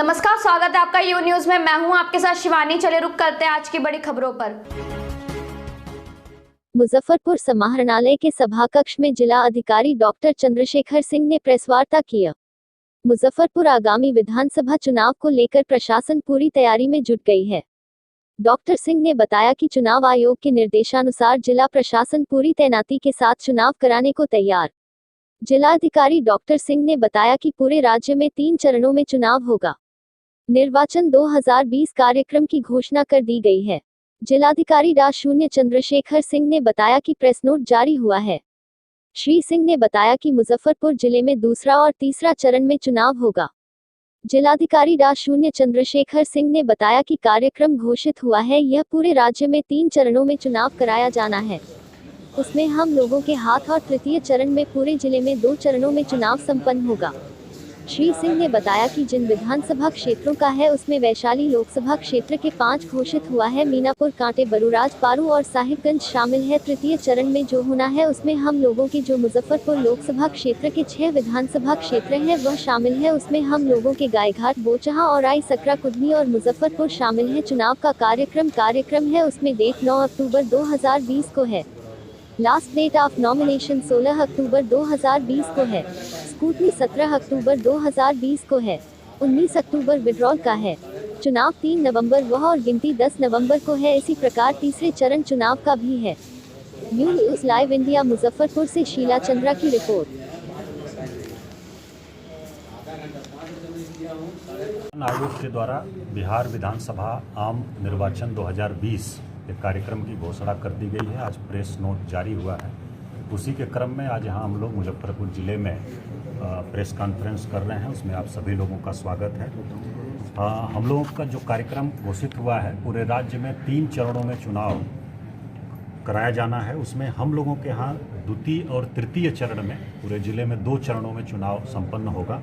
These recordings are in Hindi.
नमस्कार, स्वागत है आपका यू न्यूज में। मैं हूं आपके साथ शिवानी। चले रुक करते हैं आज की बड़ी खबरों पर। मुजफ्फरपुर समाहरणालय के सभा कक्ष में जिला अधिकारी डॉक्टर चंद्रशेखर सिंह ने प्रेस वार्ता किया। मुजफ्फरपुर आगामी विधानसभा चुनाव को लेकर प्रशासन पूरी तैयारी में जुट गई है। डॉक्टर सिंह ने बताया कि चुनाव आयोग के निर्देशानुसार जिला प्रशासन पूरी तैनाती के साथ चुनाव कराने को तैयार। जिलाधिकारी डॉक्टर सिंह ने बताया कि पूरे राज्य में 3 चरणों में चुनाव होगा। निर्वाचन 2020 कार्यक्रम की घोषणा कर दी गई है। जिलाधिकारी डॉ. चंद्रशेखर सिंह ने बताया कि प्रेस नोट जारी हुआ है। श्री सिंह ने बताया कि मुजफ्फरपुर जिले में दूसरा और तीसरा चरण में चुनाव होगा। जिलाधिकारी डॉ. चंद्रशेखर सिंह ने बताया कि कार्यक्रम घोषित हुआ है। यह पूरे राज्य में 3 चरणों में चुनाव कराया जाना है। उसमें हम लोगों के हाथ और तृतीय चरण में पूरे जिले में 2 चरणों में चुनाव संपन्न होगा। श्री सिंह ने बताया कि जिन विधानसभा क्षेत्रों का है उसमें वैशाली लोकसभा क्षेत्र के 5 घोषित हुआ है। मीनापुर, कांटे, बरूराज, पारू और साहिबगंज शामिल है। तृतीय चरण में जो होना है उसमें हम लोगों के जो मुजफ्फरपुर लोकसभा क्षेत्र के 6 विधानसभा क्षेत्र हैं वह शामिल है। उसमें हम लोगों के गायघाट, बोचहा और आई सकरा, कुदनी और मुजफ्फरपुर शामिल है। चुनाव का कार्यक्रम है उसमें डेट 9 अक्टूबर 2020 को है। लास्ट डेट ऑफ नॉमिनेशन 16 अक्टूबर 2020 को है। स्कूटनी 17 अक्टूबर 2020 को है। 19 अक्टूबर विड्रॉल का है। चुनाव 3 नवंबर वह और गिनती 10 नवंबर को है। इसी प्रकार तीसरे चरण चुनाव का भी है। New news live India Muzaffarpur से शीला चंद्रा की रिपोर्ट। आयोग के द्वारा बिहार विधानसभा आम निर्वाचन 2020 के कार्यक्रम की घोषणा कर दी गई है। आज प्रेस नोट जारी हुआ है। उसी के क्रम में आज यहाँ हम लोग मुजफ्फरपुर ज़िले में प्रेस कॉन्फ्रेंस कर रहे हैं। उसमें आप सभी लोगों का स्वागत है। हम लोगों का जो कार्यक्रम घोषित हुआ है, पूरे राज्य में 3 चरणों में चुनाव कराया जाना है। उसमें हम लोगों के यहाँ द्वितीय और तृतीय चरण में पूरे ज़िले में 2 चरणों में चुनाव संपन्न होगा।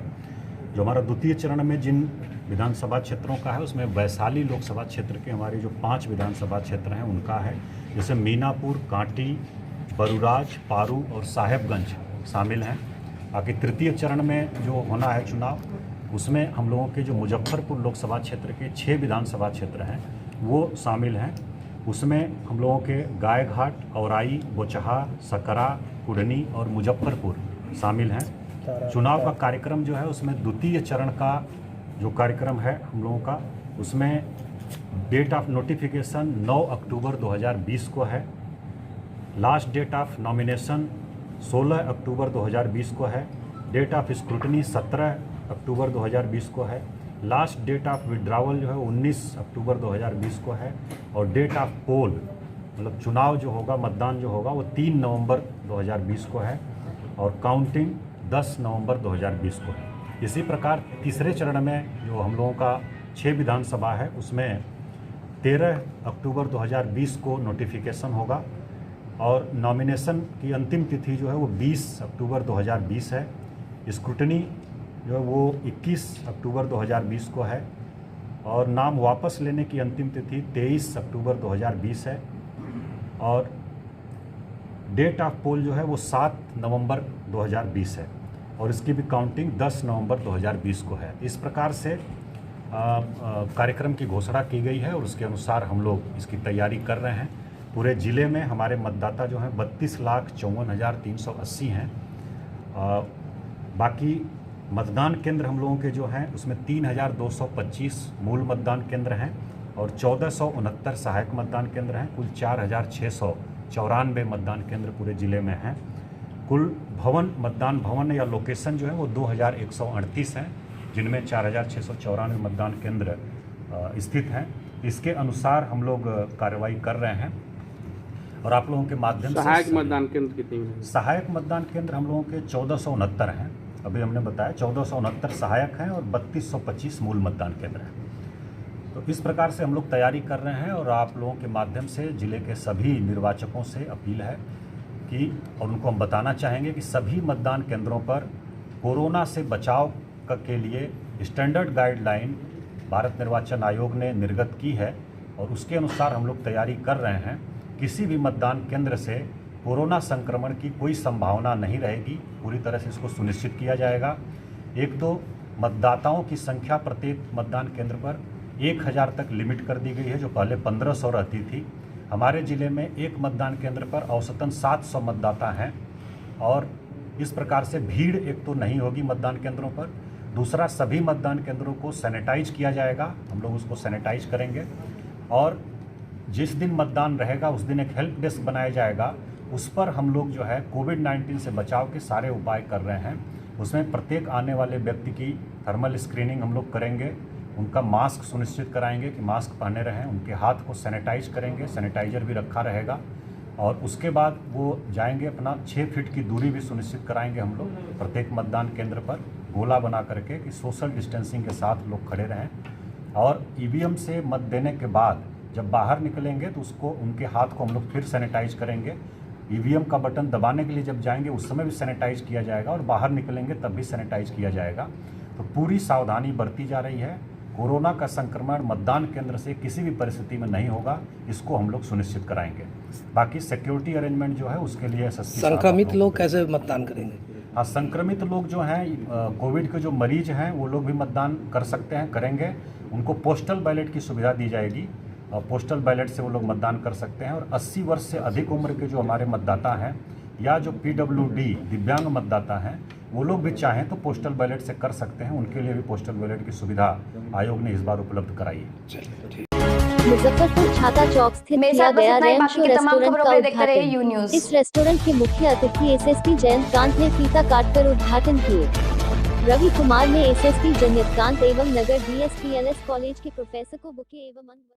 जो हमारा द्वितीय चरण में जिन विधानसभा क्षेत्रों का है उसमें वैशाली लोकसभा क्षेत्र के हमारे जो 5 विधानसभा क्षेत्र हैं उनका है। जैसे मीनापुर, कांटी, बरूराज, पारू और साहेबगंज शामिल हैं। बाकी तृतीय चरण में जो होना है चुनाव, उसमें हम लोगों के जो मुजफ्फरपुर लोकसभा क्षेत्र के 6 विधानसभा क्षेत्र हैं वो शामिल हैं। उसमें हम लोगों के गायघाट, औराई, बोचहा, सकरा, कुडनी और मुजफ्फरपुर शामिल हैं। चुनाव का कार्यक्रम जो है उसमें द्वितीय चरण का जो कार्यक्रम है हम लोगों का, उसमें डेट ऑफ नोटिफिकेशन 9 अक्टूबर 2020 को है। लास्ट डेट ऑफ नॉमिनेशन 16 अक्टूबर 2020 को है। डेट ऑफ स्क्रूटनी 17 अक्टूबर 2020 को है। लास्ट डेट ऑफ विड्रावल जो है 19 अक्टूबर 2020 को है। और डेट ऑफ पोल मतलब चुनाव जो होगा, मतदान जो होगा वो 3 नवंबर 2020 को है। और काउंटिंग 10 नवंबर 2020 को है। इसी प्रकार तीसरे चरण में जो हम लोगों का 6 विधानसभा है उसमें 13 अक्टूबर 2020 को नोटिफिकेशन होगा। और नॉमिनेशन की अंतिम तिथि जो है वो 20 अक्टूबर 2020 है। स्क्रूटनी जो है वो 21 अक्टूबर 2020 को है। और नाम वापस लेने की अंतिम तिथि 23 अक्टूबर 2020 है। और डेट ऑफ पोल जो है वो 7 नवंबर 2020 है। और इसकी भी काउंटिंग 10 नवंबर 2020 को है। इस प्रकार से कार्यक्रम की घोषणा की गई है और उसके अनुसार हम लोग इसकी तैयारी कर रहे हैं। पूरे ज़िले में हमारे मतदाता जो हैं 32,54,380 हैं। बाकी मतदान केंद्र हम लोगों के जो हैं उसमें 3,225 मूल मतदान केंद्र हैं और 1,469 सहायक मतदान केंद्र हैं। कुल 4,694 मतदान केंद्र पूरे ज़िले में हैं। कुल भवन, मतदान भवन या लोकेशन जो है वो 2,138 हैं, जिनमें 4,694 मतदान केंद्र स्थित हैं। इसके अनुसार हम लोग कार्रवाई कर रहे हैं। और आप लोगों के माध्यम से सहायक मतदान केंद्र कितने हैं? सहायक मतदान केंद्र हम लोगों के 1,469 हैं। अभी हमने बताया 1,469 सहायक हैं और 3,225 मूल मतदान केंद्र हैं। तो इस प्रकार से हम लोग तैयारी कर रहे हैं। और आप लोगों के माध्यम से ज़िले के सभी निर्वाचकों से अपील है कि, और उनको हम बताना चाहेंगे कि सभी मतदान केंद्रों पर कोरोना से बचाव के लिए स्टैंडर्ड गाइडलाइन भारत निर्वाचन आयोग ने निर्गत की है और उसके अनुसार हम लोग तैयारी कर रहे हैं। किसी भी मतदान केंद्र से कोरोना संक्रमण की कोई संभावना नहीं रहेगी। पूरी तरह से इसको सुनिश्चित किया जाएगा। 1-2 मतदाताओं की संख्या प्रत्येक मतदान केंद्र पर 1000 तक लिमिट कर दी गई है, जो पहले 1500 रहती थी। हमारे ज़िले में एक मतदान केंद्र पर औसतन 700 मतदाता हैं और इस प्रकार से भीड़ एक तो नहीं होगी मतदान केंद्रों पर। दूसरा, सभी मतदान केंद्रों को सैनिटाइज किया जाएगा, हम लोग उसको सैनिटाइज करेंगे। और जिस दिन मतदान रहेगा उस दिन एक हेल्प डेस्क बनाया जाएगा, उस पर हम लोग जो है कोविड-19 से बचाव के सारे उपाय कर रहे हैं। उसमें प्रत्येक आने वाले व्यक्ति की थर्मल स्क्रीनिंग हम लोग करेंगे, उनका मास्क सुनिश्चित कराएंगे कि मास्क पहने रहें, उनके हाथ को सैनिटाइज करेंगे, सैनिटाइजर भी रखा रहेगा। और उसके बाद वो जाएंगे, अपना 6 फीट की दूरी भी सुनिश्चित कराएंगे हम लोग प्रत्येक मतदान केंद्र पर, गोला बना करके कि सोशल डिस्टेंसिंग के साथ लोग खड़े रहें। और ईवीएम से मत देने के बाद जब बाहर निकलेंगे तो उसको, उनके हाथ को हम लोग फिर सैनिटाइज करेंगे। ईवीएम का बटन दबाने के लिए जब जाएंगे उस समय भी सैनिटाइज किया जाएगा और बाहर निकलेंगे तब भी सैनिटाइज किया जाएगा। तो पूरी सावधानी बरती जा रही है। कोरोना का संक्रमण मतदान केंद्र से किसी भी परिस्थिति में नहीं होगा, इसको हम लोग सुनिश्चित कराएंगे। बाकी सिक्योरिटी अरेंजमेंट जो है उसके लिए एसएसपी संक्रमित लोग कैसे मतदान करेंगे? हाँ, संक्रमित लोग जो हैं, कोविड के जो मरीज हैं वो लोग भी मतदान कर सकते हैं, करेंगे। उनको पोस्टल बैलेट की सुविधा दी जाएगी और पोस्टल बैलेट से वो लोग मतदान कर सकते हैं। और 80 वर्ष से अधिक उम्र के जो हमारे मतदाता हैं या जो PWD दिव्यांग मतदाता हैं, वो लोग भी चाहें तो पोस्टल बैलेट से कर सकते हैं। उनके लिए भी पोस्टल बैलेट की सुविधा आयोग ने इस बार उपलब्ध कराई है। मुजफ्फरपुर छाता चौक स्थित मेरे किया साथ बस गया इतना ही। रैम बाकी शो की तमाम रेस्टोरेंट खबरों का के लिए देखते रहिए उद्घाटन। You news. इस रेस्टोरेंट के मुख्य अतिथि एसएसपी जयंतकांत ने फीता काटकर उद्घाटन किए। रवि कुमार ने एसएसपी जयंतकांत एवं नगर DSP LS कॉलेज के प्रोफेसर को बुके एवं